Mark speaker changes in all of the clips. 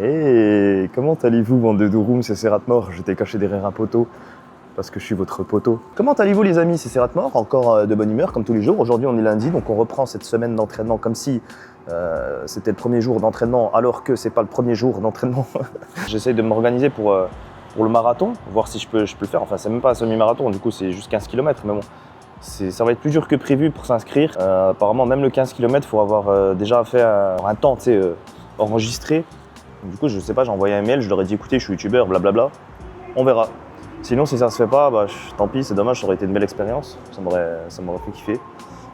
Speaker 1: Et comment allez-vous, bande de Douroum, c'est Serratmore. J'étais caché derrière un poteau parce que je suis votre poteau. Comment allez-vous, les amis, c'est Serratmore. Encore de bonne humeur, comme tous les jours. Aujourd'hui, on est lundi, donc on reprend cette semaine d'entraînement comme si c'était le premier jour d'entraînement, alors que c'est pas le premier jour d'entraînement. J'essaye de m'organiser pour le marathon, voir si je peux le faire. Enfin, c'est même pas un semi-marathon, du coup, c'est juste 15 km, mais bon. Ça va être plus dur que prévu pour s'inscrire. Apparemment, même le 15 km, il faut avoir déjà fait un temps enregistré. Du coup, je sais pas, j'ai envoyé un mail, je leur ai dit écoutez, je suis youtubeur, blablabla, on verra. Sinon, si ça se fait pas, bah, tant pis, c'est dommage, ça aurait été une belle expérience, ça m'aurait fait kiffer.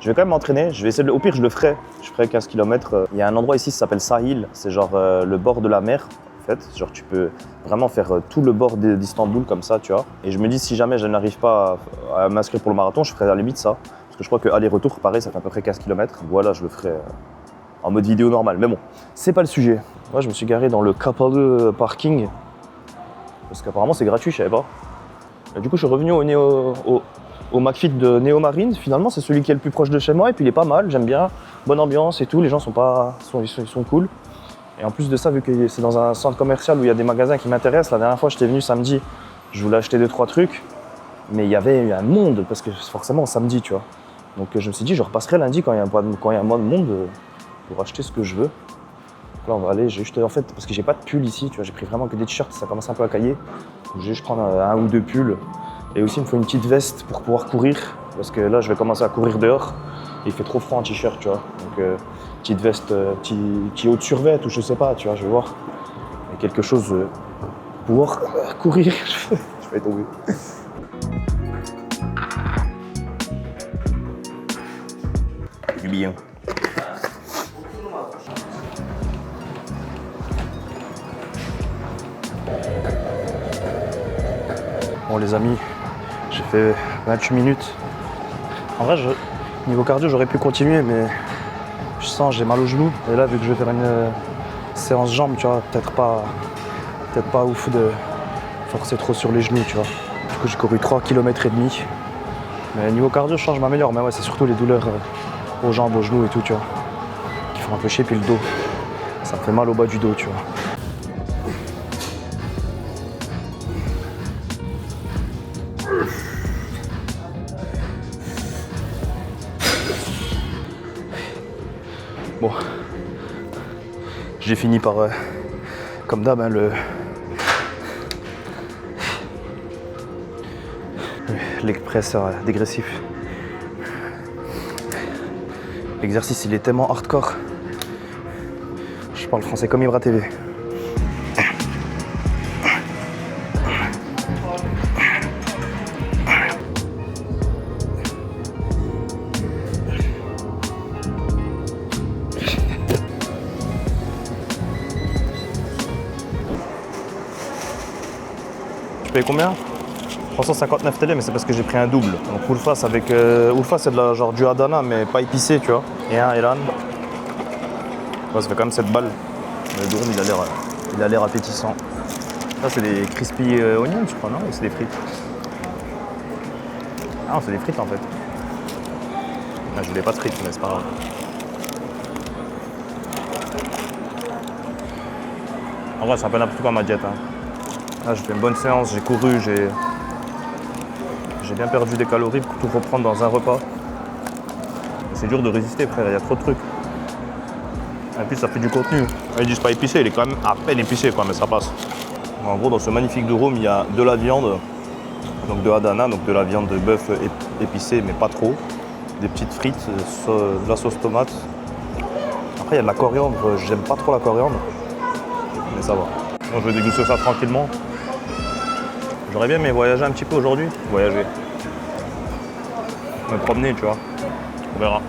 Speaker 1: Je vais quand même m'entraîner, je vais essayer au pire, je le ferai. Je ferai 15 km. Il y a un endroit ici, ça s'appelle Sahil, c'est genre le bord de la mer. En fait, genre tu peux vraiment faire tout le bord d'Istanbul comme ça, tu vois. Et je me dis, si jamais je n'arrive pas à m'inscrire pour le marathon, je ferai à la limite ça. Parce que je crois que aller-retour, pareil, ça fait à peu près 15 km. Voilà, je le ferai en mode vidéo normal. Mais bon, c'est pas le sujet. Moi, je me suis garé dans le Kapalı parking. Parce qu'apparemment, c'est gratuit, je savais pas. Et du coup, je suis revenu au McFit de Neo Marine. Finalement, c'est celui qui est le plus proche de chez moi. Et puis, il est pas mal, j'aime bien. Bonne ambiance et tout. Les gens ils sont cool. Et en plus de ça, vu que c'est dans un centre commercial où il y a des magasins qui m'intéressent, la dernière fois j'étais venu samedi, je voulais acheter 2-3 trucs, mais il y avait un monde, parce que forcément samedi, tu vois. Donc je me suis dit, je repasserai lundi quand il y a moins de monde pour acheter ce que je veux. Donc là on va aller, j'ai juste en fait, parce que j'ai pas de pull ici, tu vois, j'ai pris vraiment que des t-shirts, ça commence un peu à cailler. Donc je vais juste prendre un ou deux pulls. Et aussi il me faut une petite veste pour pouvoir courir, parce que là je vais commencer à courir dehors. Il fait trop froid en t-shirt, tu vois. Donc petite veste, petit haut de survêt ou je sais pas, tu vois, je vais voir. Il y a quelque chose pour pouvoir courir. Je vais tomber. Du bien. Bon les amis, j'ai fait 28 minutes. En vrai, niveau cardio, j'aurais pu continuer, mais je sens j'ai mal au genou. Et là, vu que je vais faire une séance jambes, tu vois, peut-être pas ouf de forcer trop sur les genoux, tu vois. Du coup, j'ai couru 3 km et demi. Mais niveau cardio, je m'améliore. Mais ouais, c'est surtout les douleurs aux jambes, aux genoux et tout, tu vois, qui font un peu chier. Puis le dos, ça me fait mal au bas du dos, tu vois. Bon, j'ai fini par, comme d'hab, hein, le leg press dégressif. L'exercice, il est tellement hardcore. Je parle français comme Ibra TV. Tu payes combien? 359 télé, mais c'est parce que j'ai pris un double. Donc Ulfas avec Ulfas, c'est de la genre du Adana mais pas épicé, tu vois. Et un Elan. Ouais, ça fait quand même 7 balles. Le Douroum, il a l'air appétissant. Ça c'est des crispy onions, je crois, non? Ou c'est des frites? Ah non, c'est des frites en fait. Ah, je voulais pas de frites, mais c'est pas grave. En vrai, c'est un peu n'importe quoi ma diète. Hein. Là, j'ai fait une bonne séance, j'ai couru, j'ai bien perdu des calories pour tout reprendre dans un repas. C'est dur de résister, frère, il y a trop de trucs. Et puis ça fait du contenu. Ils disent pas épicé, il est quand même à peine épicé, quoi, mais ça passe. En gros, dans ce magnifique Douroum, il y a de la viande, donc de Adana, donc de la viande de bœuf épicée, mais pas trop. Des petites frites, de la sauce tomate. Après, il y a de la coriandre, j'aime pas trop la coriandre, mais ça va. Moi, je vais déguster ça tranquillement. J'aurais bien aimé voyager un petit peu aujourd'hui. Voyager. Me promener, tu vois. On verra.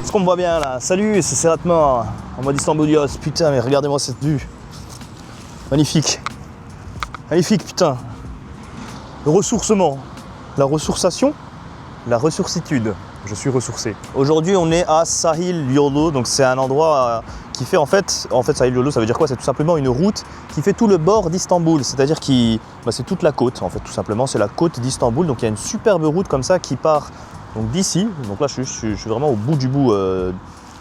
Speaker 1: Est-ce qu'on me voit bien là? Salut, c'est Serratmore en mode Istanbulios. Putain, mais regardez-moi cette vue. Magnifique. Magnifique, putain. Le ressourcement. La ressourçation. La ressourcitude. Je suis ressourcé. Aujourd'hui, on est à Sahil Yolu. Donc, c'est un endroit qui fait en fait Sahil Yolu, ça veut dire quoi? C'est tout simplement une route qui fait tout le bord d'Istanbul. C'est-à-dire que c'est toute la côte, en fait, tout simplement. C'est la côte d'Istanbul. Donc, il y a une superbe route comme ça qui part donc d'ici. Donc là, je suis vraiment au bout du bout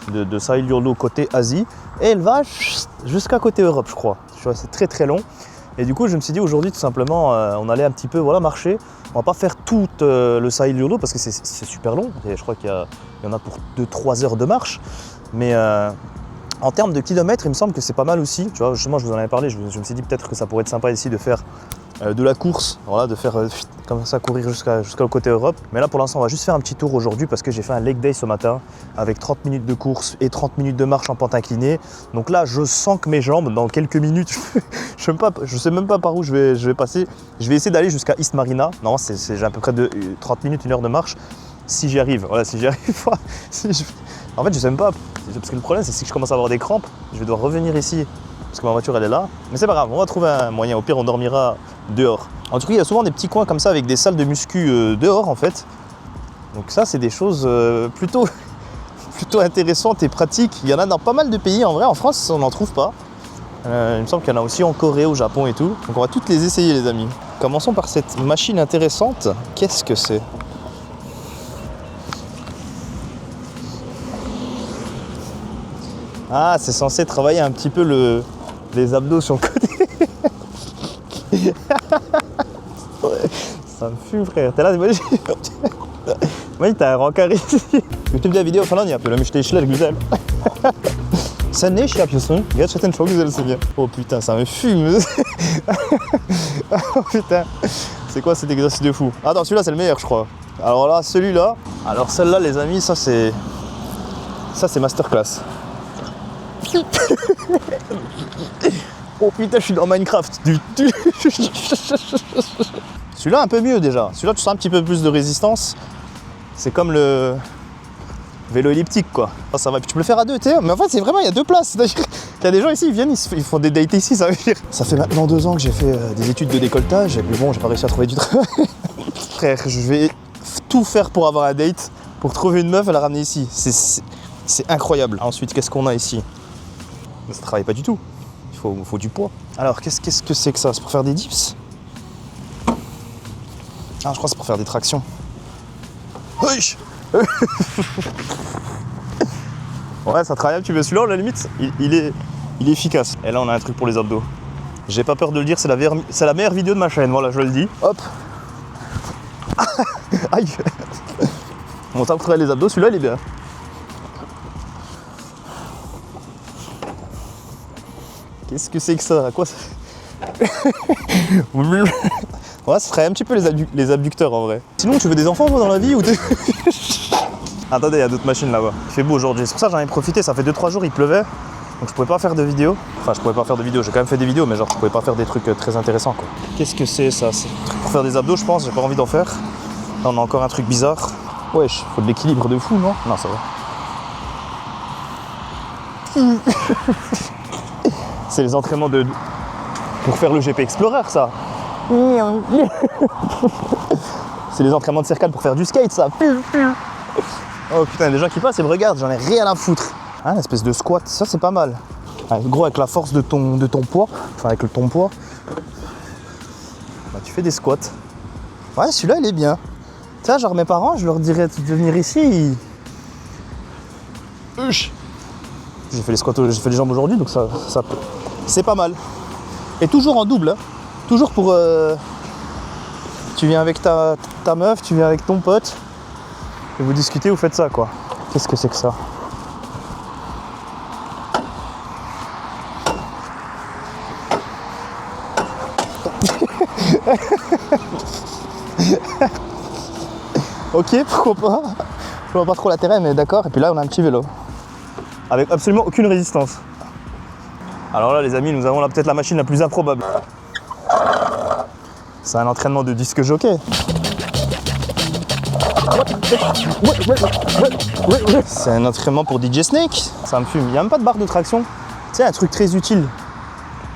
Speaker 1: de Sahil Yurdo côté Asie et elle va jusqu'à côté Europe, je crois. Tu vois, c'est très très long. Et du coup, je me suis dit aujourd'hui tout simplement, on allait un petit peu marcher. On va pas faire tout le Sahil Yurdo parce que c'est super long. Et je crois qu'il y en a pour 2-3 heures de marche. Mais en termes de kilomètres, il me semble que c'est pas mal aussi. Tu vois, justement, je vous en avais parlé. Je me suis dit peut-être que ça pourrait être sympa ici de faire de la course, voilà, de faire comme ça courir jusqu'au côté Europe. Mais là pour l'instant on va juste faire un petit tour aujourd'hui parce que j'ai fait un leg day ce matin avec 30 minutes de course et 30 minutes de marche en pente inclinée. Donc là je sens que mes jambes dans quelques minutes, je sais même pas par où je vais passer. Je vais essayer d'aller jusqu'à East Marina. Non, j'ai à peu près 30 minutes, 1 heure de marche. Si j'y arrive, voilà, si j'y arrive pas. En fait je sais même pas, parce que le problème c'est que si je commence à avoir des crampes, je vais devoir revenir ici. Parce que ma voiture elle est là, mais c'est pas grave, on va trouver un moyen, au pire on dormira dehors. En tout cas il y a souvent des petits coins comme ça avec des salles de muscu dehors en fait. Donc ça c'est des choses plutôt intéressantes et pratiques. Il y en a dans pas mal de pays en vrai, en France on n'en trouve pas. Il me semble qu'il y en a aussi en Corée, au Japon et tout. Donc on va toutes les essayer les amis. Commençons par cette machine intéressante. Qu'est-ce que c'est ? Ah, c'est censé travailler un petit peu les abdos sur le côté. Ça me fume frère. T'es là, imagine t'as un rencard ici. YouTube der video falan yapıyor. İşte işler güzel. Sen ne iş yapıyorsun? Gerçekten çok güzelsin ya. Oh putain, ça me fume. Oh putain. C'est quoi cet exercice de fou? Ah non, celui-là c'est le meilleur je crois. Alors là, celui-là. Alors celle-là les amis, ça c'est masterclass. Oh putain, je suis dans Minecraft. Celui-là un peu mieux déjà. Celui-là tu sens un petit peu plus de résistance. C'est comme le vélo elliptique quoi. Ça va. Puis tu peux le faire à deux, tu sais. Mais en fait c'est vraiment, il y a deux places. C'est-à-dire qu'il y a des gens ici, ils viennent, ils font des dates ici, ça veut dire. Ça fait maintenant 2 ans que j'ai fait des études de décolletage. Et puis bon, j'ai pas réussi à trouver du travail. Frère, je vais tout faire pour avoir un date, pour trouver une meuf et la ramener ici. C'est incroyable. Ensuite, qu'est-ce qu'on a ici? Mais ça travaille pas du tout. Il faut du poids. Alors, qu'est-ce que c'est que ça? C'est pour faire des dips? Ah, je crois que c'est pour faire des tractions. Oui. Ouais, ça travaille un petit peu. Celui-là, à la limite, il est efficace. Et là, on a un truc pour les abdos. J'ai pas peur de le dire, c'est la meilleure vidéo de ma chaîne. Voilà, je le dis. Hop. Aïe. Bon, ça pour travailler les abdos, celui-là, il est bien. Qu'est-ce que c'est que ça? À quoi ça? Ouais, ça ferait un petit peu les abducteurs en vrai. Sinon, tu veux des enfants toi dans la vie ou Attendez, il y a d'autres machines là-bas. Il fait beau aujourd'hui, c'est pour ça que j'en ai profité. Ça fait 2-3 jours, il pleuvait. Donc je pouvais pas faire de vidéo. Enfin, je pouvais pas faire de vidéo, j'ai quand même fait des vidéos, mais genre je pouvais pas faire des trucs très intéressants quoi. Qu'est-ce que c'est ça? C'est un truc pour faire des abdos, je pense, j'ai pas envie d'en faire. Là, on a encore un truc bizarre. Wesh, faut de l'équilibre de fou, non? Non, ça va. C'est les entraînements pour faire le GP Explorer, ça. C'est les entraînements de cercale pour faire du skate, ça. Oh putain, il y a des gens qui passent et me regardent, j'en ai rien à foutre. Ah, une espèce de squat, ça c'est pas mal. Gros, avec la force de ton poids, enfin avec ton poids, bah, tu fais des squats. Ouais, celui-là il est bien. Tu sais, genre mes parents, je leur dirais de venir ici. J'ai fait les squats, j'ai fait les jambes aujourd'hui, donc ça c'est pas mal. Et toujours en double, hein. Toujours pour... tu viens avec ta meuf, tu viens avec ton pote, et vous discutez, vous faites ça quoi. Qu'est-ce que c'est que ça? Ok, pourquoi pas. Je vois pas trop l'intérêt, mais d'accord. Et puis là, on a un petit vélo. Avec absolument aucune résistance. Alors là, les amis, nous avons là peut-être la machine la plus improbable. C'est un entraînement de disque jockey. C'est un entraînement pour DJ Snake. Ça me fume. Il n'y a même pas de barre de traction. C'est un truc très utile.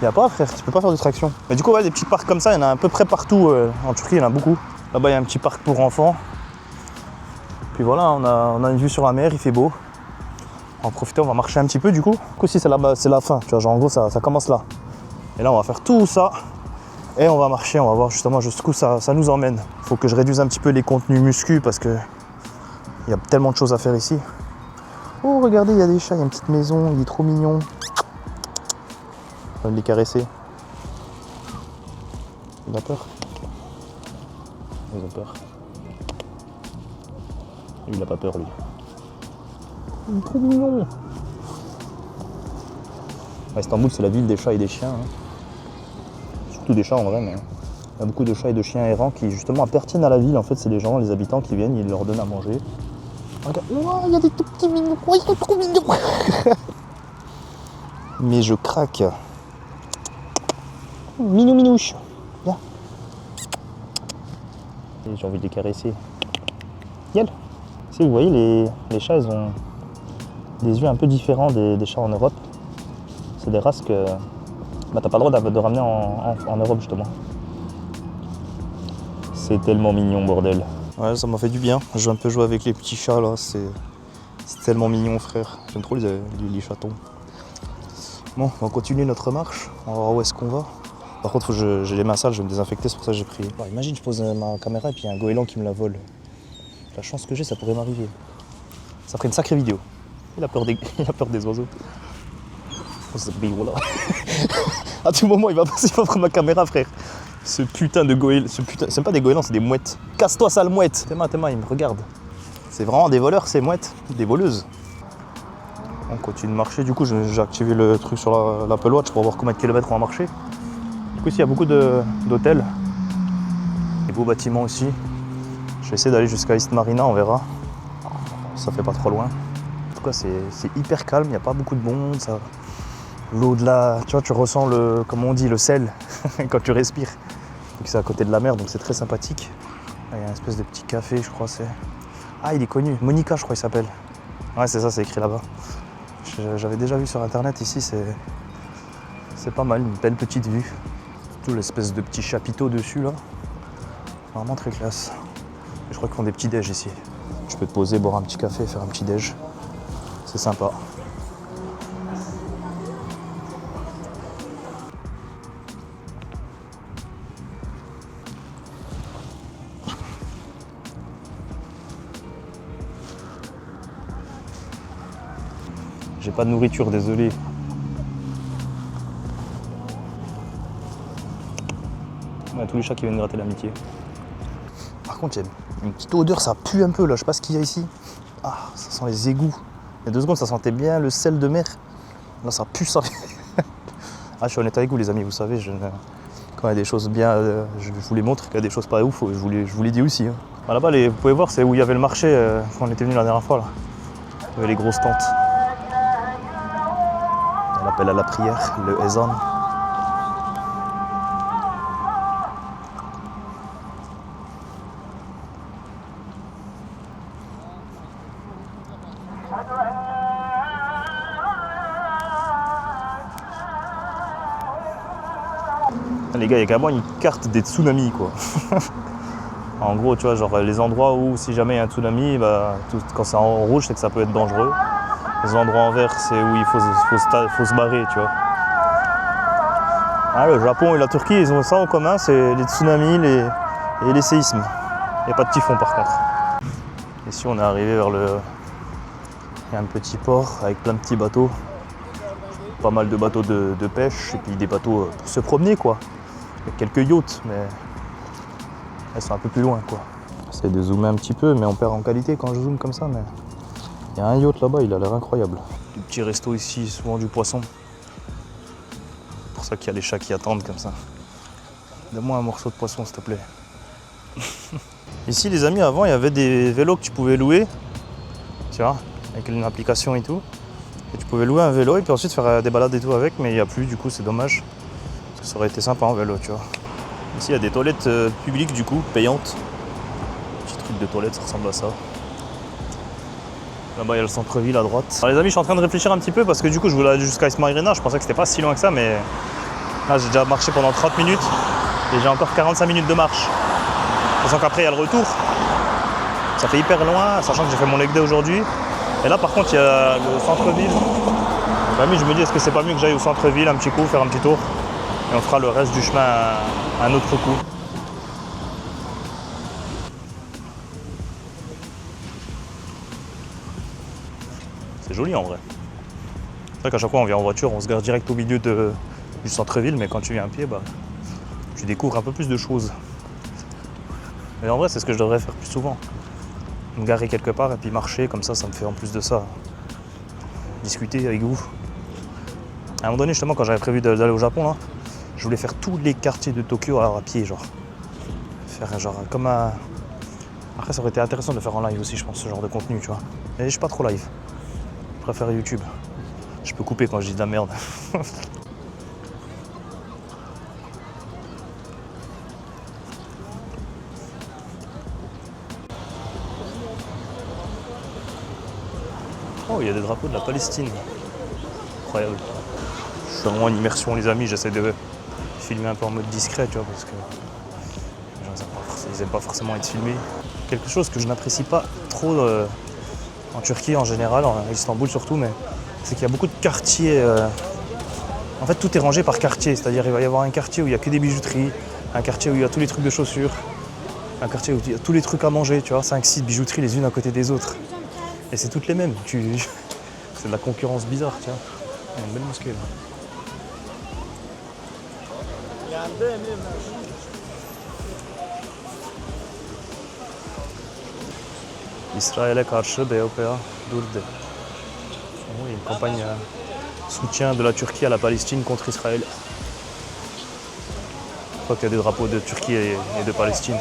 Speaker 1: Il n'y a pas, frère, tu peux pas faire de traction. Mais du coup, ouais, des petits parcs comme ça, il y en a à peu près partout. En Turquie, il y en a beaucoup. Là-bas, il y a un petit parc pour enfants. Puis voilà, on a une vue sur la mer, il fait beau. On va en profiter, on va marcher un petit peu du coup. Du coup, si c'est la fin, tu vois, genre en gros, ça commence là. Et là, on va faire tout ça. Et on va marcher, on va voir justement jusqu'où ça nous emmène. Il faut que je réduise un petit peu les contenus muscu parce que il y a tellement de choses à faire ici. Oh, regardez, il y a des chats, il y a une petite maison, il est trop mignon. On va les caresser. Il a peur. Ils ont peur. Lui, il a pas peur, lui. Il est trop mignon. Istanbul, c'est la ville des chats et des chiens. Hein. Surtout des chats en vrai, mais il y a beaucoup de chats et de chiens errants qui justement appartiennent à la ville. En fait, c'est les gens, les habitants qui viennent, ils leur donnent à manger. Regarde, oh, il y a des tout petits mignons. Oh, ils sont trop mignons. Mais je craque. Mignon minouche. Viens. Et j'ai envie de les caresser. Yel. Si vous voyez, les chats, ils ont des yeux un peu différents des chats en Europe. C'est des races que bah, t'as pas le droit de ramener en Europe justement. C'est tellement mignon, bordel. Ouais, ça m'a fait du bien. J'ai un peu joué avec les petits chats là. C'est tellement mignon, frère. J'aime trop les chatons. Bon, on va continuer notre marche. On va voir où est-ce qu'on va. Par contre, j'ai les mains sales, je vais me désinfecter, c'est pour ça que j'ai pris. Bon, imagine, je pose ma caméra et puis il y a un goéland qui me la vole. La chance que j'ai, ça pourrait m'arriver. Ça ferait une sacrée vidéo. Il a peur des oiseaux. Oh, ce brillant là. À tout moment, il va prendre ma caméra, frère. Ce putain de goéland. C'est pas des goélands, c'est des mouettes. Casse-toi, sale mouette. Théma, il me regarde. C'est vraiment des voleurs, ces mouettes. Des voleuses. On continue de marcher. Du coup, j'ai activé le truc sur l'Apple Watch pour voir combien de kilomètres on a marché. Du coup, ici, il y a beaucoup d'hôtels. Des beaux bâtiments aussi. Je vais essayer d'aller jusqu'à East Marina, on verra. Ça fait pas trop loin. En tout cas, c'est hyper calme, il n'y a pas beaucoup de monde. L'eau de là, tu vois, tu ressens comme on dit, le sel quand tu respires. Donc c'est à côté de la mer, donc c'est très sympathique. Il y a une espèce de petit café, je crois. Ah, il est connu. Monica, je crois, il s'appelle. Ouais, c'est ça, c'est écrit là-bas. J'avais déjà vu sur internet ici, c'est pas mal, une belle petite vue. Surtout l'espèce de petit chapiteau dessus là. Vraiment très classe. Je crois qu'ils font des petits déj ici. Je peux te poser, boire un petit café, faire un petit déj. C'est sympa. J'ai pas de nourriture, désolé. Il y a tous les chats qui viennent gratter l'amitié. Par contre, il y a une petite odeur, ça pue un peu là, je sais pas ce qu'il y a ici. Ah, ça sent les égouts. Il y a 2 secondes, ça sentait bien le sel de mer. Là, ça pue ça. Ah, je suis honnête avec vous, les amis, vous savez, quand il y a des choses bien, je vous les montre. Quand il y a des choses pas ouf, je vous les dis aussi. Hein. Ah, là-bas, vous pouvez voir, c'est où il y avait le marché quand on était venu la dernière fois. Là. Il y avait les grosses tentes. L'appel à la prière, le ezan. Les gars, il y a carrément une carte des tsunamis, quoi. En gros, tu vois, genre les endroits où si jamais il y a un tsunami, bah, quand c'est en rouge, c'est que ça peut être dangereux. Les endroits en vert, c'est où il faut se barrer, tu vois. Ah, le Japon et la Turquie, ils ont ça en commun, c'est les tsunamis et les séismes. Il n'y a pas de typhon par contre. Ici, on est arrivé vers le... Il y a un petit port avec plein de petits bateaux. Pas mal de bateaux de pêche et puis des bateaux pour se promener, quoi. Il y a quelques yachts, mais elles sont un peu plus loin, quoi. J'essaie de zoomer un petit peu, mais on perd en qualité quand je zoome comme ça, mais... Il y a un yacht là-bas, il a l'air incroyable. Des petits restos ici, souvent du poisson. C'est pour ça qu'il y a les chats qui attendent comme ça. Donne-moi un morceau de poisson, s'il te plaît. Ici, les amis, avant, il y avait des vélos que tu pouvais louer. Tu vois, avec une application et tout. Et tu pouvais louer un vélo et puis ensuite faire des balades et tout avec, mais il n'y a plus, du coup, c'est dommage. Parce que ça aurait été sympa en vélo, tu vois. Ici, il y a des toilettes publiques, du coup, payantes. Petit truc de toilette, ça ressemble à ça. Là-bas, il y a le centre-ville à droite. Alors les amis, je suis en train de réfléchir un petit peu parce que du coup, je voulais aller jusqu'à East Marina. Je pensais que c'était pas si loin que ça, mais là, j'ai déjà marché pendant 30 minutes et j'ai encore 45 minutes de marche. Sachant qu'après, il y a le retour. Ça fait hyper loin, sachant que j'ai fait mon leg day aujourd'hui. Et là, par contre, il y a le centre-ville. Les amis, je me dis, est-ce que c'est pas mieux que j'aille au centre-ville un petit coup, faire un petit tour et on fera le reste du chemin un autre coup. C'est
Speaker 2: joli en vrai. C'est vrai qu'à chaque fois on vient en voiture, on se gare direct au milieu du centre-ville, mais quand tu viens à pied, bah, tu découvres un peu plus de choses. Mais en vrai, c'est ce que je devrais faire plus souvent. Me garer quelque part et puis marcher, comme ça me fait en plus de ça discuter avec vous. À un moment donné, justement, quand j'avais prévu d'aller au Japon, là, je voulais faire tous les quartiers de Tokyo alors à pied, genre. Faire genre comme un... Après, ça aurait été intéressant de faire en live aussi, je pense, ce genre de contenu, tu vois. Mais je suis pas trop live. Je préfère YouTube. Je peux couper quand je dis de la merde. Oh, il y a des drapeaux de la Palestine. Incroyable. Je suis vraiment en immersion, les amis. J'essaie de filmer un peu en mode discret, tu vois, parce que ils n'aiment pas forcément être filmés. Quelque chose que je n'apprécie pas trop en Turquie en général, à Istanbul surtout, mais c'est qu'il y a beaucoup de quartiers. En fait, tout est rangé par quartier, c'est-à-dire il va y avoir un quartier où il n'y a que des bijouteries, un quartier où il y a tous les trucs de chaussures, un quartier où il y a tous les trucs à manger, tu vois, 5-6 bijouteries les unes à côté des autres. Et c'est toutes les mêmes. C'est de la concurrence bizarre, tu vois. Il y a une belle mosquée là. İsrail'e karşı BOPA durdu. Oui, une campagne soutien de la Turquie à la Palestine contre Israël. Je crois qu'il y a des drapeaux de Turquie et de Palestine.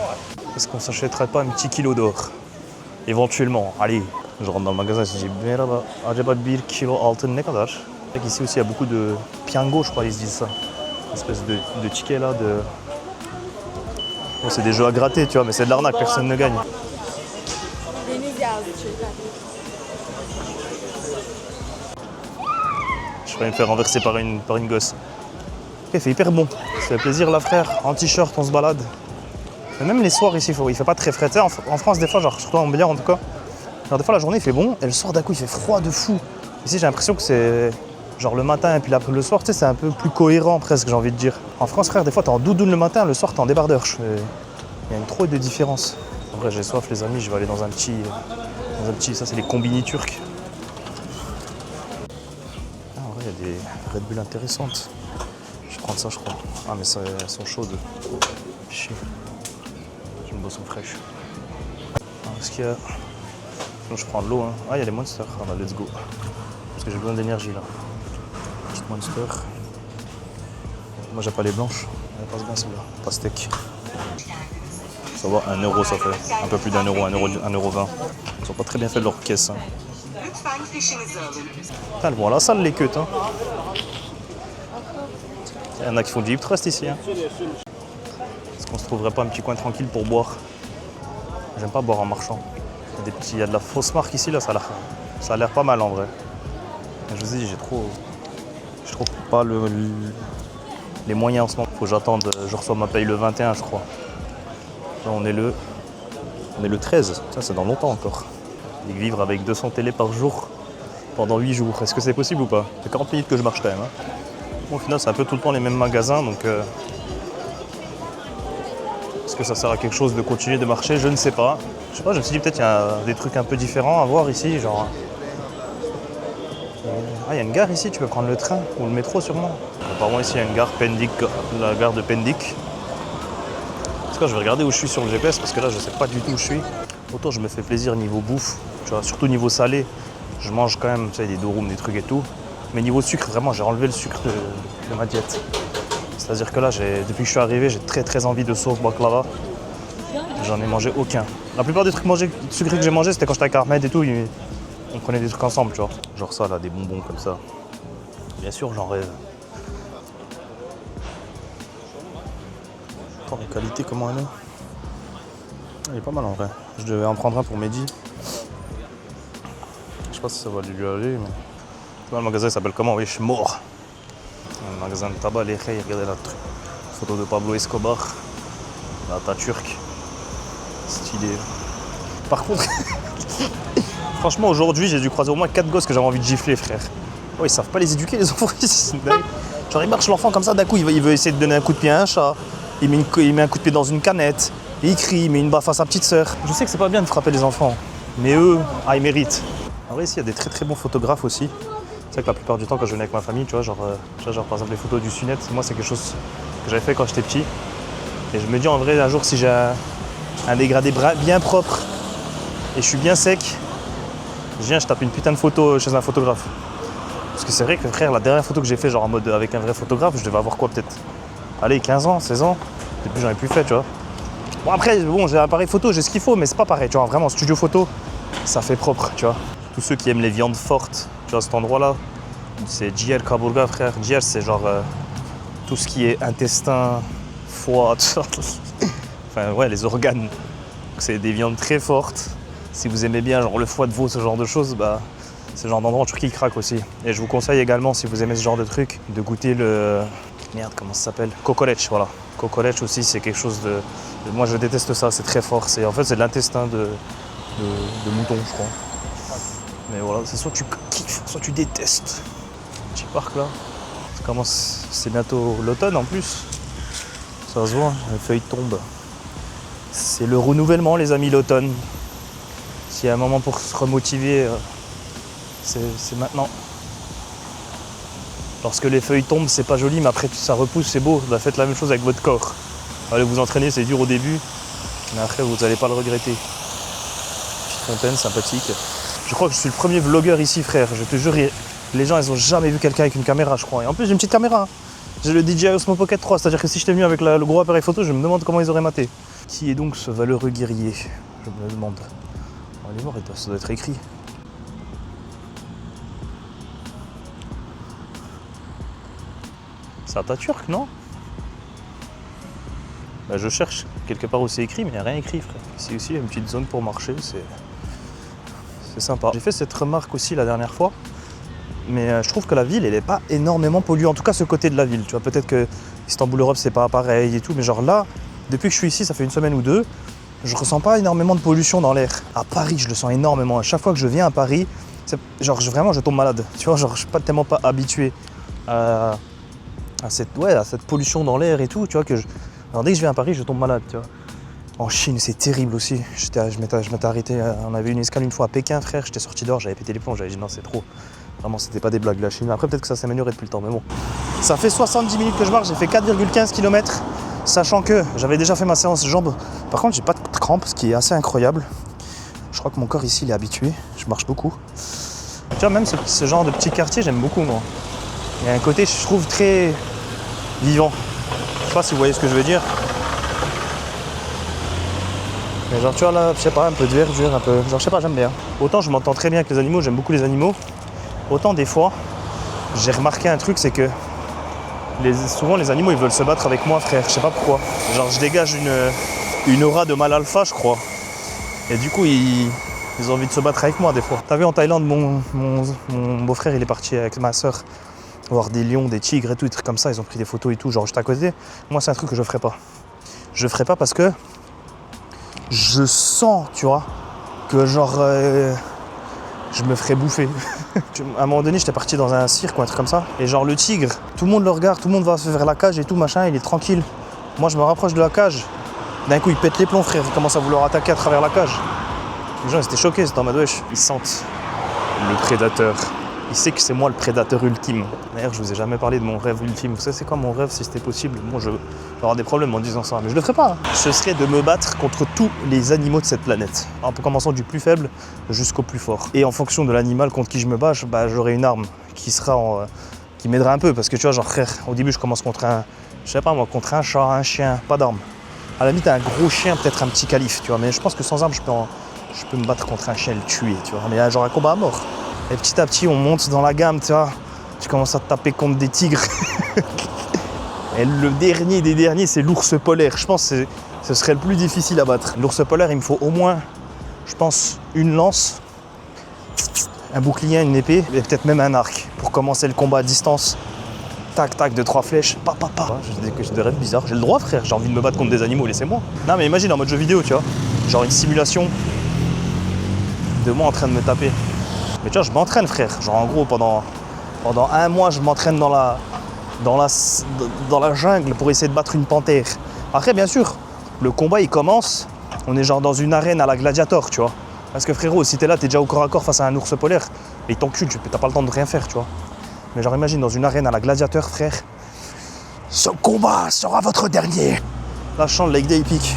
Speaker 2: Est-ce qu'on s'achèterait pas un petit kilo d'or? Éventuellement, allez. Je rentre dans le magasin et je dis merhaba, acaba 1 kilo altın ne kadar? Ici aussi il y a beaucoup de piango, je crois ils se disent ça. Une espèce de tickets là de. Bon, c'est des jeux à gratter, tu vois, mais c'est de l'arnaque, personne ne gagne. Je vais me faire renverser par une gosse. Il fait hyper bon, ça fait plaisir là frère, en t-shirt on se balade. Mais même les soirs ici, il fait pas très frais. En France des fois, genre surtout en Montbéliard en tout cas, genre des fois la journée il fait bon et le soir d'un coup il fait froid de fou. Ici j'ai l'impression que c'est genre le matin et puis le soir, tu sais, c'est un peu plus cohérent presque, j'ai envie de dire. En France frère, des fois t'es en doudoune le matin, le soir t'es en débardeur. Il y a une trop de différence. En vrai j'ai soif les amis, je vais aller dans un petit, ça c'est les combini turcs. Ah, en vrai il y a des Red Bull intéressantes. Je vais prendre ça je crois. Ah mais elles sont chaudes. Chier. J'ai une boisson fraîche. Est-ce qu'il y a... Sinon je prends de l'eau. Hein. Ah il y a les Monster. Ah bah let's go. Parce que j'ai besoin d'énergie là. Petite Monster. Moi j'ai pas les blanches. Elle passe bien celle-là. Pastèque. Ça va, 1 euro ça fait. Un peu plus d'1 euro, 1,20 €. Ils sont pas très bien fait de leur caisse. Hein. Putain, elles vont à la salle les queues. Hein. Il y en a qui font du hip thrust ici. Hein. Est-ce qu'on se trouverait pas un petit coin tranquille pour boire? J'aime pas boire en marchant. Il y a de la fausse marque ici, là, ça a l'air pas mal en vrai. Mais je vous ai dit, j'ai trop pas les moyens en ce moment. Faut que j'attende, je reçois ma paye le 21 je crois. Là on est le 13, ça c'est dans longtemps encore. Et vivre avec 200 télé par jour pendant 8 jours, est-ce que c'est possible ou pas? C'est 40 minutes que je marche quand même. Hein. Bon, au final c'est un peu tout le temps les mêmes magasins, donc est-ce que ça sert à quelque chose de continuer de marcher? Je ne sais pas. Je sais pas, je me suis dit peut-être il y a des trucs un peu différents à voir ici, genre... Ah, il y a une gare ici, tu peux prendre le train ou le métro sûrement. Apparemment ici il y a une gare Pendik, la gare de Pendik. En tout cas, je vais regarder où je suis sur le GPS parce que là je sais pas du tout où je suis. Autant je me fais plaisir niveau bouffe, tu vois, surtout niveau salé. Je mange quand même, tu sais, des durum, des trucs et tout. Mais niveau sucre, vraiment, j'ai enlevé le sucre de ma diète. C'est-à-dire que là, depuis que je suis arrivé, j'ai très envie de sauce baklava. J'en ai mangé aucun. La plupart des trucs sucrés que j'ai mangés, c'était quand j'étais avec Ahmed et tout. On prenait des trucs ensemble, tu vois. Genre ça, là, des bonbons comme ça. Bien sûr, j'en rêve. Attends, la qualité, comment elle est? Elle est pas mal en vrai. Je devais en prendre un pour Mehdi. Je sais pas si ça va lui aller, mais... Le magasin s'appelle comment? Oui, je suis mort. Le magasin de tabac, les Khay, regardez la photo de Pablo Escobar. La Atatürk. Stylé. Par contre, franchement, aujourd'hui, j'ai dû croiser au moins 4 gosses que j'avais envie de gifler, frère. Oh, ils savent pas les éduquer, les enfants ici. Genre, il marche l'enfant comme ça, d'un coup, il veut essayer de donner un coup de pied à un chat. Il met un coup de pied dans une canette. Et il crie, il met une baffe à sa petite sœur. Je sais que c'est pas bien de frapper les enfants. Mais eux, ils méritent. En vrai, ici, il y a des très très bons photographes aussi. C'est vrai que la plupart du temps, quand je venais avec ma famille, tu vois, genre par exemple les photos du Sunet, moi c'est quelque chose que j'avais fait quand j'étais petit. Et je me dis en vrai, un jour, si j'ai un dégradé bien propre et je suis bien sec, je tape une putain de photo chez un photographe. Parce que c'est vrai que frère, la dernière photo que j'ai fait genre en mode avec un vrai photographe, je devais avoir quoi peut-être, allez, 15 ans, 16 ans. Depuis j'en ai plus fait, tu vois. Bon après, j'ai un appareil photo, j'ai ce qu'il faut, mais c'est pas pareil, tu vois. Vraiment, studio photo, ça fait propre, tu vois. Tous ceux qui aiment les viandes fortes, tu vois, cet endroit-là, c'est Ciğer Kaburga, frère. Ciğer, c'est genre tout ce qui est intestin, foie, tout ça. Enfin, ouais, les organes. C'est des viandes très fortes. Si vous aimez bien genre le foie de veau, ce genre de choses, bah, c'est le genre d'endroit en Turquie qui craque aussi. Et je vous conseille également, si vous aimez ce genre de truc, de goûter le... Merde, comment ça s'appelle? Kokoreç, voilà. Kokoreç aussi, c'est quelque chose de... Moi, je déteste ça, c'est très fort. En fait, c'est de l'intestin de mouton, je crois. Mais voilà, c'est soit tu kiffes, soit tu détestes. Petit parc là. C'est bientôt l'automne en plus. Ça se voit, les feuilles tombent. C'est le renouvellement, les amis, l'automne. S'il y a un moment pour se remotiver, c'est maintenant. Lorsque les feuilles tombent, c'est pas joli, mais après ça repousse, c'est beau. Bah, faites la même chose avec votre corps. Allez vous entraîner, c'est dur au début, mais après vous n'allez pas le regretter. Petite fontaine sympathique. Je crois que je suis le premier vlogueur ici, frère. Je te jure, les gens ils ont jamais vu quelqu'un avec une caméra, je crois. Et en plus j'ai une petite caméra. Hein. J'ai le DJI Osmo Pocket 3, c'est-à-dire que si j'étais venu avec le gros appareil photo, je me demande comment ils auraient maté. Qui est donc ce valeureux guerrier? Je me le demande. Oh, il est mort, ça doit être écrit. C'est Atatürk, non? Bah, je cherche quelque part où c'est écrit, mais il n'y a rien écrit, frère. Ici aussi, il y a une petite zone pour marcher, c'est sympa. J'ai fait cette remarque aussi la dernière fois, mais je trouve que la ville, elle n'est pas énormément polluée. En tout cas, ce côté de la ville, tu vois. Peut-être que Istanbul Europe, c'est pas pareil et tout, mais genre là, depuis que je suis ici, ça fait une semaine ou deux, je ressens pas énormément de pollution dans l'air. À Paris, je le sens énormément. À chaque fois que je viens à Paris, genre vraiment, je tombe malade. Tu vois, genre, je suis pas tellement pas habitué à cette pollution dans l'air et tout, tu vois, alors dès que je viens à Paris, je tombe malade, tu vois. En Chine, c'est terrible aussi. Je m'étais arrêté, on avait une escale une fois à Pékin, frère, j'étais sorti dehors, j'avais pété les plombs, j'avais dit non, c'est trop. Vraiment, c'était pas des blagues, la Chine. Après, peut-être que ça s'est amélioré depuis le temps, mais bon. Ça fait 70 minutes que je marche, j'ai fait 4,15 km, sachant que j'avais déjà fait ma séance jambes. Par contre, j'ai pas de crampes, ce qui est assez incroyable. Je crois que mon corps ici, il est habitué, je marche beaucoup. Tu vois, même ce genre de petit quartier, j'aime beaucoup, moi. Il y a un côté, je trouve, très vivant. Je sais pas si vous voyez ce que je veux dire. Mais genre, tu vois là, je sais pas, un peu de verdure, un peu... Genre, je sais pas, j'aime bien. Autant je m'entends très bien avec les animaux, j'aime beaucoup les animaux. Autant des fois, j'ai remarqué un truc, c'est que souvent les animaux, ils veulent se battre avec moi, frère. Je sais pas pourquoi. Genre, je dégage une aura de mâle alpha, je crois. Et du coup, ils ont envie de se battre avec moi, des fois. T'as vu, en Thaïlande, mon beau-frère, il est parti avec ma soeur voir des lions, des tigres et tout, des trucs comme ça. Ils ont pris des photos et tout, genre juste à côté. Moi, c'est un truc que je ferais pas. Je ferais pas parce que je sens, tu vois, que genre je me ferais bouffer. À un moment donné, j'étais parti dans un cirque ou un truc comme ça. Et genre le tigre, tout le monde le regarde, tout le monde va vers la cage et tout, machin, il est tranquille. Moi, je me rapproche de la cage. D'un coup, il pète les plombs, frère. Il commence à vouloir attaquer à travers la cage. Les gens, ils étaient choqués, c'était en mode wesh. Ils sentent le prédateur. Il sait que c'est moi le prédateur ultime. D'ailleurs, je vous ai jamais parlé de mon rêve ultime. Vous savez, c'est quoi mon rêve si c'était possible? Bon, je vais avoir des problèmes en disant ça, mais je le ferai pas. Ce serait de me battre contre tous les animaux de cette planète. En commençant du plus faible jusqu'au plus fort. Et en fonction de l'animal contre qui je me bats, j'aurai une arme qui m'aidera un peu. Parce que tu vois, genre frère, au début, je commence contre contre un chat, un chien, pas d'arme. À la limite, un gros chien, peut-être un petit calife, tu vois. Mais je pense que sans arme, je peux me battre contre un chien et le tuer, tu vois. Mais genre un combat à mort. Et petit à petit, on monte dans la gamme, tu vois. Tu commences à te taper contre des tigres. Et le dernier des derniers, c'est l'ours polaire. Je pense que ce serait le plus difficile à battre. L'ours polaire, il me faut au moins, je pense, une lance, un bouclier, une épée, et peut-être même un arc pour commencer le combat à distance. Tac, tac, 2-3 flèches, pa. J'ai des rêves bizarres. J'ai le droit, frère. J'ai envie de me battre contre des animaux, laissez-moi. Non, mais imagine en mode jeu vidéo, tu vois. Genre une simulation de moi en train de me taper. Mais tu vois, je m'entraîne, frère. Genre en gros, pendant un mois, je m'entraîne dans la jungle pour essayer de battre une panthère. Après, bien sûr, le combat, il commence. On est genre dans une arène à la Gladiator, tu vois. Parce que frérot, si t'es là, t'es déjà au corps à corps face à un ours polaire, et il t'encule, t'as pas le temps de rien faire, tu vois. Mais genre imagine dans une arène à la gladiateur, frère. Ce combat sera votre dernier. Là, je chante Lake Day Epic.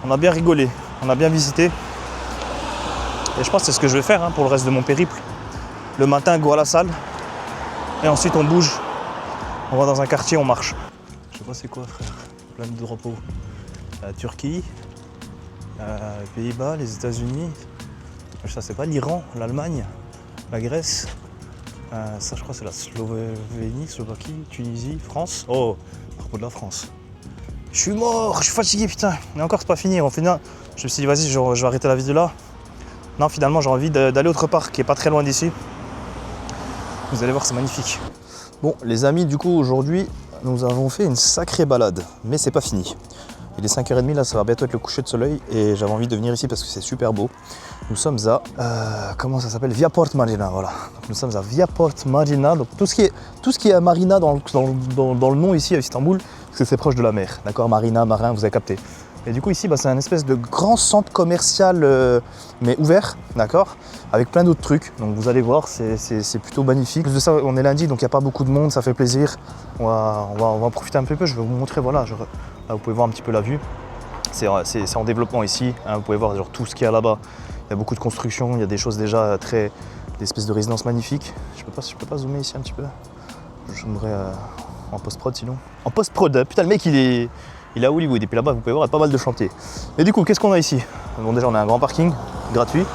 Speaker 2: On a bien rigolé, on a bien visité. Et je pense que c'est ce que je vais faire pour le reste de mon périple. Le matin, go à la salle. Et ensuite, on bouge. On va dans un quartier, on marche. Je sais pas c'est quoi, frère. Plein de drapeaux. La Turquie, les Pays-Bas, les États-Unis. Ça, c'est pas l'Iran, l'Allemagne, la Grèce. Ça, je crois, c'est la Slovénie, Slovaquie, Tunisie, France. Oh, à propos de la France. Je suis mort, je suis fatigué, putain. Et encore, c'est pas fini. Je me suis dit, vas-y, je vais arrêter la vidéo là. Non, finalement, j'ai envie d'aller autre part qui est pas très loin d'ici. Vous allez voir, c'est magnifique. Bon, les amis, du coup, aujourd'hui, nous avons fait une sacrée balade. Mais c'est pas fini. Il est 5h30, là, ça va bientôt être le coucher de soleil. Et j'avais envie de venir ici parce que c'est super beau. Nous sommes à, comment ça s'appelle, Viaport Marina, voilà. Donc, nous sommes à Viaport Marina. Donc tout ce qui est marina dans le nom ici à Istanbul, parce que c'est proche de la mer. D'accord, marina, marin, vous avez capté. Et du coup ici, c'est un espèce de grand centre commercial, mais ouvert, d'accord, avec plein d'autres trucs. Donc vous allez voir, c'est plutôt magnifique. Plus de ça, on est lundi, donc il n'y a pas beaucoup de monde, ça fait plaisir. On va en profiter un peu. Je vais vous montrer, voilà, là, vous pouvez voir un petit peu la vue. C'est en développement ici, vous pouvez voir genre, tout ce qu'il y a là-bas. Il y a beaucoup de constructions, il y a des choses déjà des espèces de résidences magnifiques. Je peux pas zoomer ici un petit peu. Je zoomerai en post-prod sinon. En post-prod, putain le mec il est à Hollywood et puis là-bas vous pouvez voir il y a pas mal de chantiers. Et du coup qu'est-ce qu'on a ici? Bon déjà on a un grand parking gratuit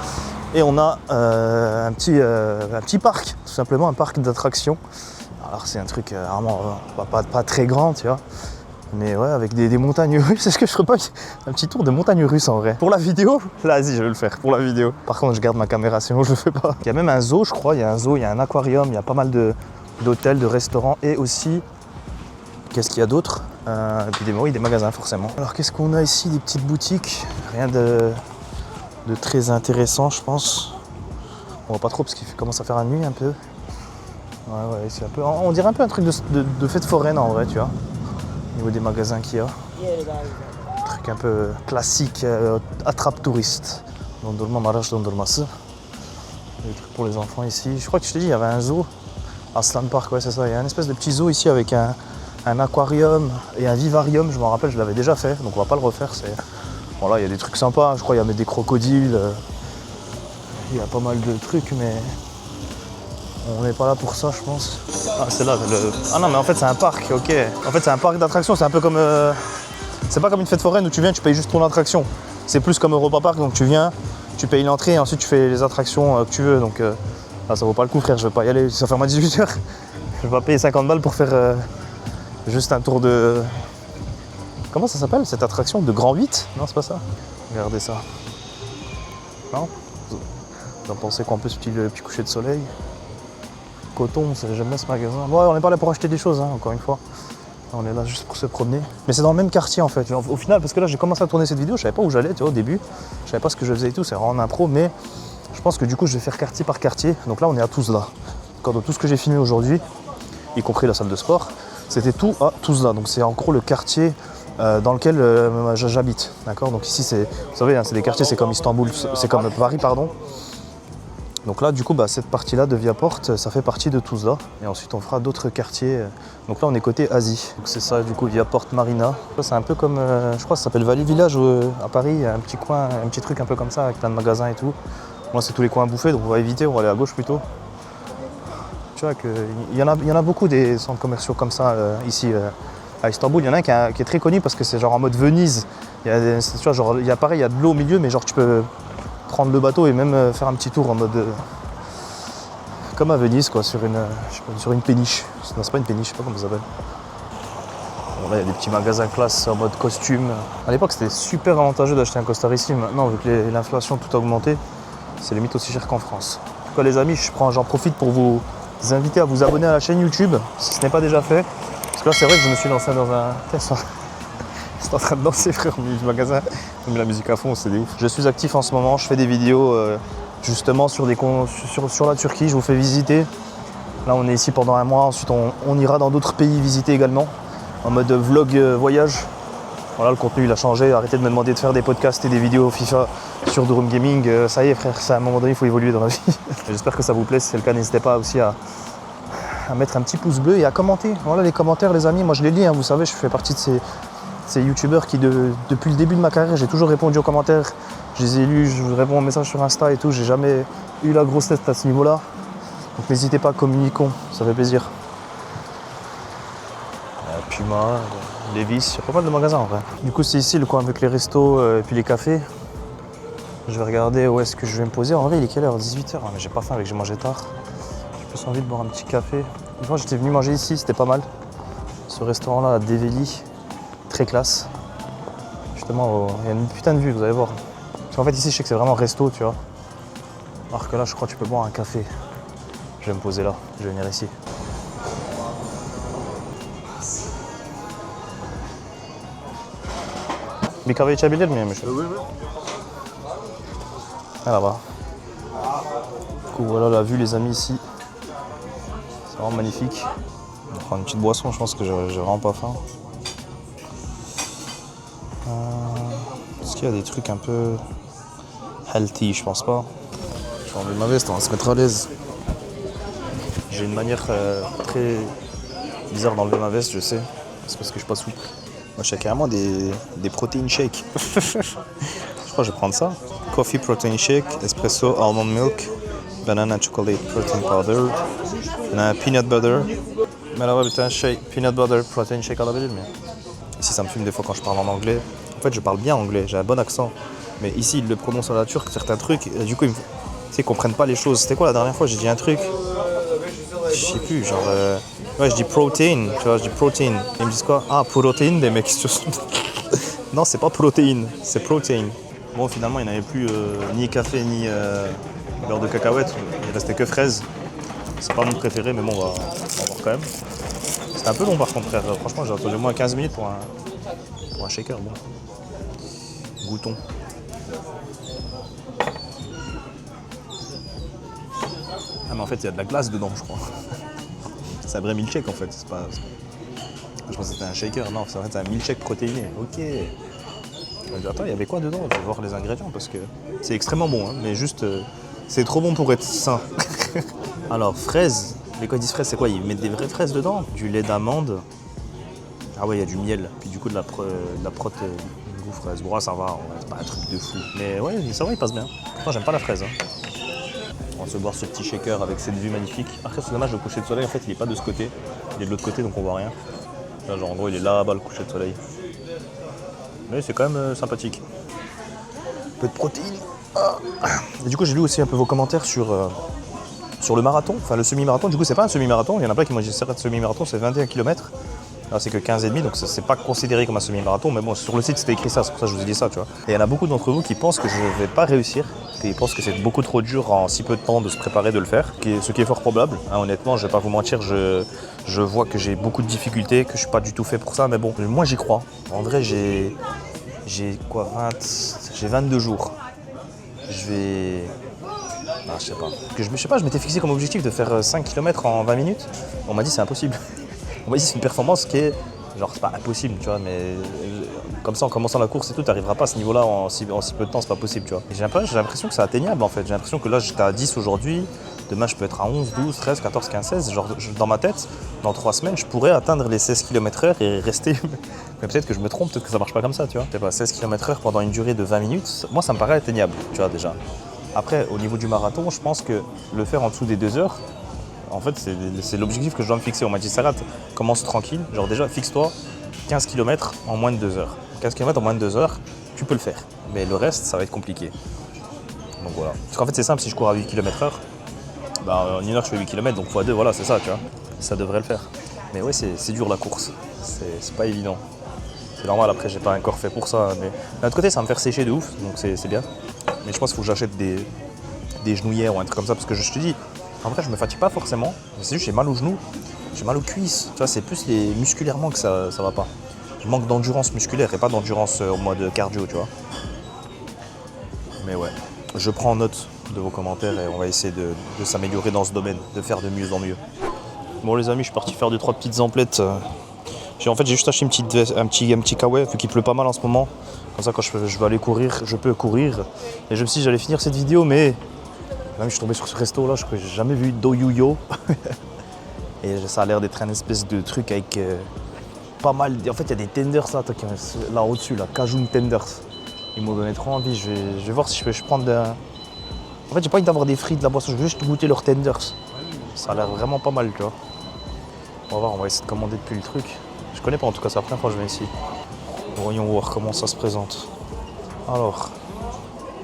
Speaker 2: et on a un petit parc, tout simplement un parc d'attractions. Alors c'est un truc vraiment pas très grand tu vois. Mais ouais, avec des montagnes russes, est-ce que je ferais pas un petit tour de montagnes russes en vrai? Pour la vidéo, là, vas-y, je vais le faire, pour la vidéo. Par contre, je garde ma caméra, sinon je le fais pas. Il y a même un zoo, je crois, il y a un zoo, il y a un aquarium, il y a pas mal d'hôtels, de restaurants et aussi, qu'est-ce qu'il y a d'autre? Et puis des magasins, forcément. Alors, qu'est-ce qu'on a ici? Des petites boutiques, rien de très intéressant, je pense. On voit pas trop parce qu'il commence à faire la nuit un peu. Ouais, c'est un peu, on dirait un peu un truc de fête foraine en vrai, tu vois. Au niveau des magasins qu'il y a. Un truc un peu classique, attrape touriste. Dondurma Maraş dondurması. Des trucs pour les enfants ici. Je crois que je t'ai dit, il y avait un zoo. Aslan Park, ouais, c'est ça. Il y a une espèce de petit zoo ici avec un aquarium et un vivarium. Je m'en rappelle, je l'avais déjà fait, donc on va pas le refaire. Bon, là, il y a des trucs sympas. Je crois qu'il y a des crocodiles. Il y a pas mal de trucs, mais on n'est pas là pour ça, je pense. Ah, c'est là. Ah non, mais en fait, c'est un parc, ok. En fait, c'est un parc d'attractions. C'est un peu comme. C'est pas comme une fête foraine où tu viens, tu payes juste ton attraction. C'est plus comme Europa Park, donc tu viens, tu payes l'entrée et ensuite tu fais les attractions que tu veux. Donc là, ça vaut pas le coup, frère. Je vais pas y aller. Ça ferme à 18h. Je vais pas payer 50 balles pour faire juste un tour de. Comment ça s'appelle cette attraction? De Grand 8? Non, c'est pas ça. Regardez ça. Non? Vous en pensez quoi un peu ce petit coucher de soleil? Coton, j'aime bien ce magasin. Bon, on n'est pas là pour acheter des choses, encore une fois. On est là juste pour se promener. Mais c'est dans le même quartier en fait. Au final, parce que là j'ai commencé à tourner cette vidéo, je savais pas où j'allais, tu vois, au début. Je savais pas ce que je faisais et tout, c'est vraiment en impro, mais je pense que du coup je vais faire quartier par quartier. Donc là on est à Tuzla. Donc tout ce que j'ai filmé aujourd'hui, y compris la salle de sport, c'était tout à Tuzla. Donc c'est en gros le quartier dans lequel j'habite. D'accord. Donc ici c'est, vous savez, c'est des quartiers, c'est comme Istanbul, c'est comme Paris, pardon. Donc là, du coup, cette partie-là de Viaport, ça fait partie de Tuzla. Et ensuite, on fera d'autres quartiers. Donc là, on est côté Asie. Donc c'est ça, du coup, Viaport Marina. C'est un peu comme, je crois que ça s'appelle Valley Village à Paris. Il y a un petit coin, un petit truc un peu comme ça, avec plein de magasins et tout. Moi, c'est tous les coins à bouffer, donc on va éviter, on va aller à gauche plutôt. Tu vois qu'il y en a beaucoup des centres commerciaux comme ça ici à Istanbul. Il y en a un qui est très connu parce que c'est genre en mode Venise. Tu vois, genre, il y a pareil, il y a de l'eau au milieu, mais genre tu peux prendre le bateau et même faire un petit tour en mode comme à Venise quoi, sur une péniche. Non, c'est pas une péniche, je sais pas comment ça s'appelle. Bon, là il y a des petits magasins classe en mode costume. À l'époque c'était super avantageux d'acheter un costard ici. Maintenant vu que l'inflation tout a augmenté, c'est limite aussi cher qu'en France. En tout cas les amis, j'en profite pour vous inviter à vous abonner à la chaîne YouTube si ce n'est pas déjà fait. Parce que là c'est vrai que je me suis lancé dans un... C'est en train de danser frère au milieu du magasin. On met la musique à fond, c'est des ouf. Je suis actif en ce moment, je fais des vidéos justement sur la Turquie, je vous fais visiter. Là on est ici pendant un mois, ensuite on ira dans d'autres pays visiter également. En mode vlog voyage. Voilà, le contenu il a changé, arrêtez de me demander de faire des podcasts et des vidéos FIFA sur Durum Gaming. Ça y est frère, à un moment donné il faut évoluer dans la vie. J'espère que ça vous plaît, si c'est le cas n'hésitez pas aussi à mettre un petit pouce bleu et à commenter. Voilà les commentaires les amis, moi je les lis, hein, vous savez je fais partie de ces youtubeurs qui depuis le début de ma carrière j'ai toujours répondu aux commentaires. Je les ai lus, je réponds aux messages sur Insta et tout, j'ai jamais eu la grosse tête à ce niveau-là. Donc n'hésitez pas, communiquons, ça fait plaisir. Puma, Levi's, il y a pas mal de magasins en vrai. Du coup c'est ici le coin avec les restos et puis les cafés. Je vais regarder où est-ce que je vais me poser. En vrai il est quelle heure? 18h, mais j'ai pas faim avec que j'ai mangé tard. J'ai plus envie de boire un petit café. Une fois j'étais venu manger ici, c'était pas mal. Ce restaurant là à Develi, très classe. Justement, il y a une putain de vue, vous allez voir. Parce qu'en fait ici je sais que c'est vraiment resto, tu vois. Alors que là je crois que tu peux boire un café. Je vais me poser là, je vais venir ici. Bir kahve içebilir miyim? Oui. Ah là-bas. Du coup voilà la vue les amis ici. C'est vraiment magnifique. On va prendre une petite boisson, je pense que j'ai vraiment pas faim. Est-ce qu'il y a des trucs un peu healthy? Je pense pas. Je vais enlever ma veste, on va se mettre à l'aise. J'ai une manière très bizarre d'enlever ma veste, je sais. C'est parce que je suis pas souple. Moi, je fais carrément des protein shakes. Je crois que je vais prendre ça. Coffee protein shake, espresso, almond milk, banana chocolate protein powder, peanut butter. Mais là, ouais, putain, shake, peanut butter protein shake alabilir miyim? Ici, ça me fume des fois quand je parle en anglais. En fait, je parle bien anglais, j'ai un bon accent. Mais ici, ils le prononcent à la turque, certains trucs. Et du coup, ils comprennent pas les choses. C'était quoi la dernière fois? J'ai dit un truc. Je sais plus, genre. Ouais, je dis protein, tu vois, je dis protein. Ils me disent quoi? Ah, protein, des mecs. Non, c'est pas protéine, c'est protein. Bon, finalement, il n'y avait plus ni café ni beurre de cacahuète. Il restait que fraises. C'est pas mon préféré, mais bon, on va voir quand même. C'était un peu long par contre, frère. Franchement, j'ai attendu au moins 15 minutes pour un shaker. Bon. Goûtons. Ah, mais en fait, il y a de la glace dedans, je crois. C'est un vrai milkshake en fait, c'est pas... Je pensais que c'était un shaker, non, en fait c'est un milkshake protéiné, ok. Attends, il y avait quoi dedans? Je vais voir les ingrédients parce que c'est extrêmement bon, hein, mais juste, c'est trop bon pour être sain. Alors, fraises, mais quand ils disent fraises, c'est quoi? Ils mettent des vraies fraises dedans? Du lait d'amande. Ah ouais, il y a du miel, puis du coup de la prot goût fraise. Bon, ça va, c'est pas un truc de fou. Mais ouais, ça va, il passe bien. Pourtant, j'aime pas la fraise. Hein. On va se boire ce petit shaker avec cette vue magnifique. Après, c'est dommage, le coucher de soleil, en fait, il est pas de ce côté. Il est de l'autre côté, donc on voit rien. Là, genre, en gros, il est là-bas, le coucher de soleil. Mais c'est quand même sympathique. Un peu de protéines. Ah. Et du coup, j'ai lu aussi un peu vos commentaires sur le marathon, enfin le semi-marathon. Du coup, c'est pas un semi-marathon. Il y en a plein qui m'ont dit que semi-marathon, c'est 21 km. Là, c'est que 15,5, donc c'est pas considéré comme un semi-marathon. Mais bon, sur le site, c'était écrit ça. C'est pour ça que je vous ai dit ça, tu vois. Et il y en a beaucoup d'entre vous qui pensent que je vais pas réussir. Ils pensent que c'est beaucoup trop dur en si peu de temps de se préparer de le faire, ce qui est fort probable. Hein, honnêtement, je vais pas vous mentir, je vois que j'ai beaucoup de difficultés, que je suis pas du tout fait pour ça. Mais bon, moi j'y crois. En vrai, j'ai 22 jours. Je vais... Ah, je sais pas. Je m'étais fixé comme objectif de faire 5 km en 20 minutes. On m'a dit c'est impossible. On m'a dit c'est une performance qui est... Genre c'est pas impossible, tu vois, mais comme ça en commençant la course et tout, t'arriveras pas à ce niveau-là en si peu de temps, c'est pas possible, tu vois. J'ai l'impression que c'est atteignable en fait. J'ai l'impression que là j'étais à 10 aujourd'hui, demain je peux être à 11, 12, 13, 14, 15, 16. Genre dans ma tête, dans 3 semaines, je pourrais atteindre les 16 km/h et rester. Mais peut-être que je me trompe, peut-être que ça marche pas comme ça, tu vois. Je sais pas, 16 km/h pendant une durée de 20 minutes, moi ça me paraît atteignable, tu vois déjà. Après, au niveau du marathon, je pense que le faire en dessous des 2 heures, en fait, c'est l'objectif que je dois me fixer. On m'a dit, Serhat, commence tranquille. Genre déjà, fixe-toi 15 km en moins de 2 heures. 15 km en moins de 2 heures, tu peux le faire. Mais le reste, ça va être compliqué. Donc voilà. Parce qu'en fait, c'est simple, si je cours à 8 km/h, bah, en 1 heure, je fais 8 km, donc x2, voilà, c'est ça, tu vois. Ça devrait le faire. Mais ouais, c'est dur la course. C'est pas évident. C'est normal, après, j'ai pas un corps fait pour ça. Mais d'un autre côté, ça va me faire sécher de ouf, donc c'est bien. Mais je pense qu'il faut que j'achète des genouillères ou un truc comme ça, parce que je te dis, en vrai, je me fatigue pas forcément. C'est juste j'ai mal aux genoux, j'ai mal aux cuisses. Tu vois, c'est plus musculairement que ça va pas. Je manque d'endurance musculaire et pas d'endurance en mode cardio, tu vois. Mais ouais, je prends note de vos commentaires et on va essayer de s'améliorer dans ce domaine, de faire de mieux en mieux. Bon les amis, je suis parti faire 2-3 petites emplettes En fait, j'ai juste acheté un petit kawaii vu qu'il pleut pas mal en ce moment. Comme ça, quand je vais aller courir, je peux courir. Et je me suis dit, j'allais finir cette vidéo, mais là, je suis tombé sur ce resto là, je crois que j'ai jamais vu d'Oyuyo. Et ça a l'air d'être un espèce de truc avec pas mal. En fait, il y a des tenders là au-dessus, là, Cajun tenders. Ils m'ont donné trop envie. Je vais voir si je prends de. En fait, j'ai pas envie d'avoir des frites de la boisson, je veux juste goûter leurs tenders. Ça a l'air vraiment pas mal, tu vois. On va voir, on va essayer de commander depuis le truc. Je connais pas, en tout cas, c'est la première fois que je viens ici. Voyons voir comment ça se présente. Alors,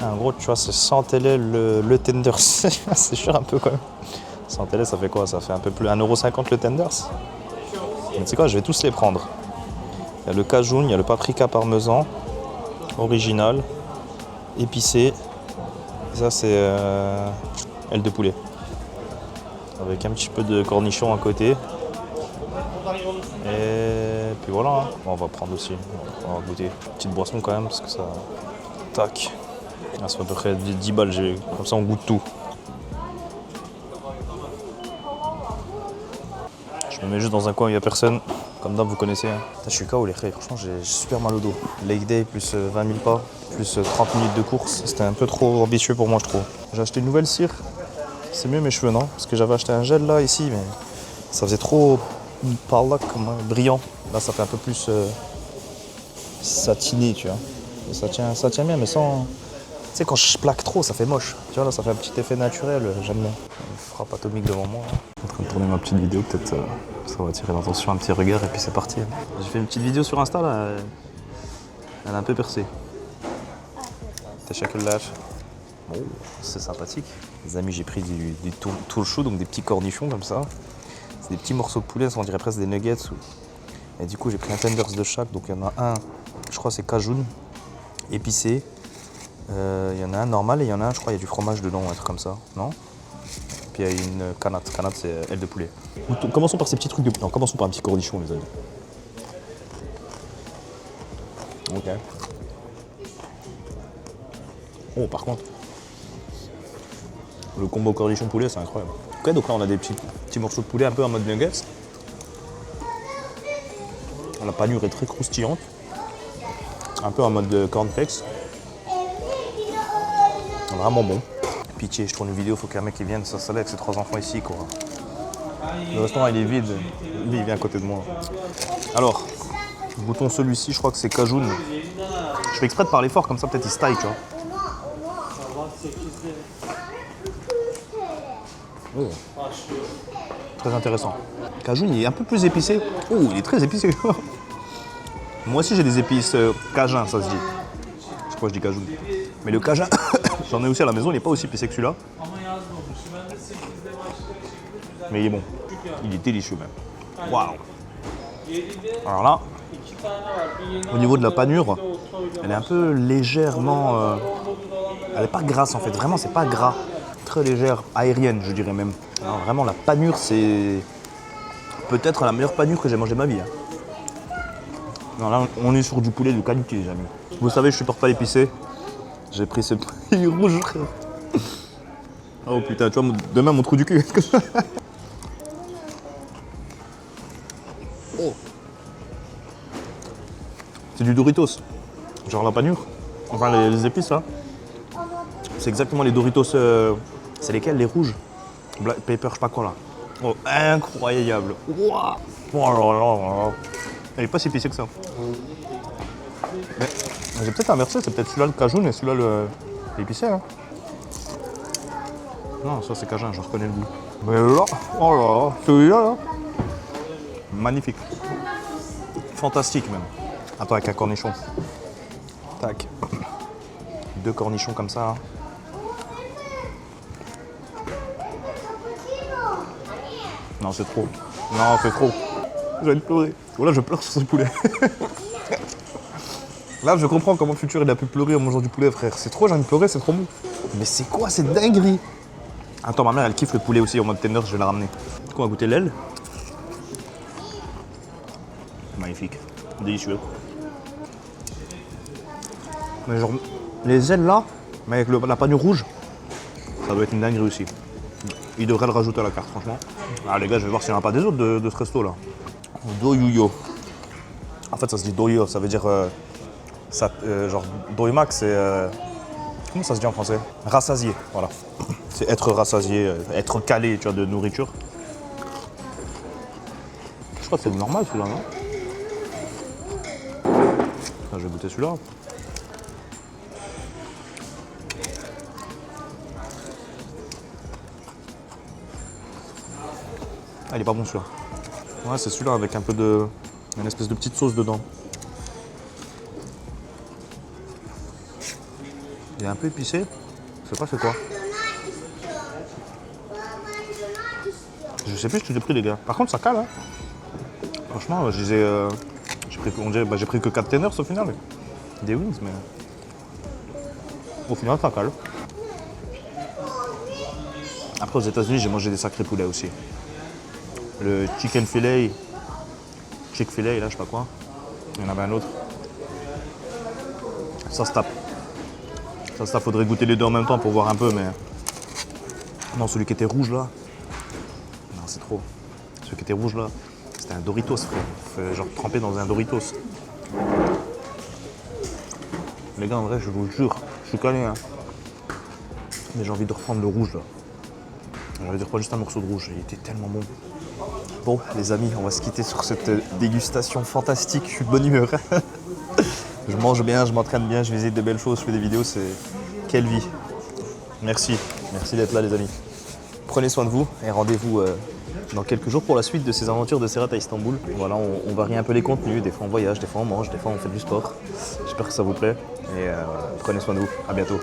Speaker 2: en gros, tu vois, c'est 100 TL le tenders. C'est cher un peu quand même. 100 TL, ça fait quoi? Ça fait un peu plus 1,50€ le tenders. Mais tu sais quoi, je vais tous les prendre. Il y a le cajun, il y a le paprika parmesan, original, épicé. Ça, c'est aile de poulet. Avec un petit peu de cornichon à côté. Et puis voilà, hein. On va prendre aussi, on va goûter. Petite boisson quand même, parce que ça... Tac. Ah, ça fait à peu près 10 balles, comme ça on goûte tout. Je me mets juste dans un coin où il n'y a personne. Comme d'hab, vous connaissez. Hein. Je suis KO les frères, franchement j'ai super mal au dos. Leg day plus 20 000 pas, plus 30 minutes de course. C'était un peu trop ambitieux pour moi, je trouve. J'ai acheté une nouvelle cire. C'est mieux mes cheveux, non? Parce que j'avais acheté un gel là, ici, mais ça faisait trop par là, comme brillant. Là, ça fait un peu plus satiné, tu vois. Et ça tient bien, mais sans... Tu sais, quand je plaque trop, ça fait moche. Tu vois, là, ça fait un petit effet naturel, j'aime bien. Une frappe atomique devant moi. En train de tourner ma petite vidéo, peut-être ça va attirer l'attention, un petit regard, et puis c'est parti. J'ai fait une petite vidéo sur Insta, là. Elle a un peu percé. T'as chaque lâche. Bon, c'est sympathique. Les amis, j'ai pris du tourchou, donc des petits cornichons comme ça. C'est des petits morceaux de poulet, on dirait presque des nuggets. Et du coup, j'ai pris un tenders de chaque. Donc il y en a un, je crois c'est cajun, épicé. Il y en a un normal et il y en a un, je crois, il y a du fromage dedans, un truc comme ça, non? Puis il y a une canate. Canate, c'est aile de poulet. Commençons par ces petits trucs de... Non, commençons par un petit cornichon, les amis. Ok. Oh, par contre, le combo cornichon poulet, c'est incroyable. Ok, donc là, on a des petits morceaux de poulet un peu en mode nuggets. La panure est très croustillante. Un peu en mode cornflakes. Vraiment bon. Pitié, je tourne une vidéo, faut qu'un mec qui vienne s'installer avec ses 3 enfants ici, quoi. Le restaurant, il est vide. Lui, il vient à côté de moi. Alors, goûtons celui-ci, je crois que c'est cajun. Je fais exprès de parler fort, comme ça, peut-être il se taille, tu vois. Oh. Très intéressant. Cajun, il est un peu plus épicé. Oh, il est très épicé. Moi aussi, j'ai des épices cajun, ça se dit. C'est quoi, je dis cajun. Mais le cajun, j'en ai aussi à la maison, il n'est pas aussi épicé que celui-là. Mais il est bon. Il est délicieux même. Waouh. Alors là, au niveau de la panure, elle est un peu légèrement... elle n'est pas grasse en fait, vraiment c'est pas gras. Très légère, aérienne je dirais même. Alors, vraiment la panure c'est peut-être la meilleure panure que j'ai mangée de ma vie. Hein. Non, là on est sur du poulet de qualité les amis. Vous savez je supporte pas l'épicé. J'ai pris ce petit rouge. Oh putain, tu vois demain mon trou du cul. Oh. C'est du Doritos. Genre la panure. Enfin les épices là. C'est exactement les Doritos. C'est lesquels? Les rouges? Black Pepper, je sais pas quoi là. Oh, incroyable. Wow. Oh là là là. Elle est pas si épicée que ça. Mais j'ai peut-être inversé, c'est peut-être celui-là le cajun et celui-là l'épicé. Hein. Non, ça c'est cajun, je reconnais le goût. Mais là, oh là là, celui-là là. Magnifique. Fantastique même. Attends, avec un cornichon. Tac. 2 cornichons comme ça. Hein. Non, c'est trop. Non, c'est trop. J'ai envie de pleurer. Voilà, je pleure sur ce poulet. Là, je comprends comment Futur il a pu pleurer en mangeant du poulet, frère. C'est trop, j'ai envie de pleurer, c'est trop bon. Mais c'est quoi cette dinguerie? Attends, ma mère, elle kiffe le poulet aussi en mode tender, je vais la ramener. Du coup, on va goûter l'aile. Magnifique. Délicieux. Mais genre, les ailes là, mais avec la panure rouge, ça doit être une dinguerie aussi. Il devrait le rajouter à la carte, franchement. Ah les gars, je vais voir s'il n'y en a pas des autres de ce resto là. D'Oyuyo. En fait, ça se dit doyur, ça veut dire. Genre, doymak, c'est. Comment ça se dit en français? Rassasié, voilà. C'est être rassasié, être calé, tu vois, de nourriture. Je crois que c'est normal celui-là, non? Je vais goûter celui-là. Ah, il est pas bon celui-là. Ouais, c'est celui-là avec un peu de. Une espèce de petite sauce dedans. Il est un peu épicé. Je sais pas c'est quoi. Je sais plus ce que j'ai pris les gars. Par contre ça cale hein. Franchement je disais. J'ai pris que 4 teneurs au final. Des wings mais. Au final ça cale. Après aux États-Unis j'ai mangé des sacrés poulets aussi. Le chicken filet. Chick-fil-A là je sais pas quoi. Il y en avait un autre. Ça se tape. Ça se tape, faudrait goûter les deux en même temps pour voir un peu mais. Non celui qui était rouge là. Non c'est trop. Celui qui était rouge là. C'était un Doritos frère. Genre trempé dans un Doritos. Les gars en vrai je vous jure, je suis calé hein. Mais j'ai envie de reprendre le rouge là. J'ai envie de reprendre juste un morceau de rouge, il était tellement bon. Bon les amis, on va se quitter sur cette dégustation fantastique, je suis de bonne humeur. Je mange bien, je m'entraîne bien, je visite de belles choses, je fais des vidéos, c'est... Quelle vie. Merci, merci d'être là les amis. Prenez soin de vous et rendez-vous dans quelques jours pour la suite de ces aventures de Serhat à Istanbul. Voilà, on varie un peu les contenus, des fois on voyage, des fois on mange, des fois on fait du sport. J'espère que ça vous plaît et prenez soin de vous, à bientôt.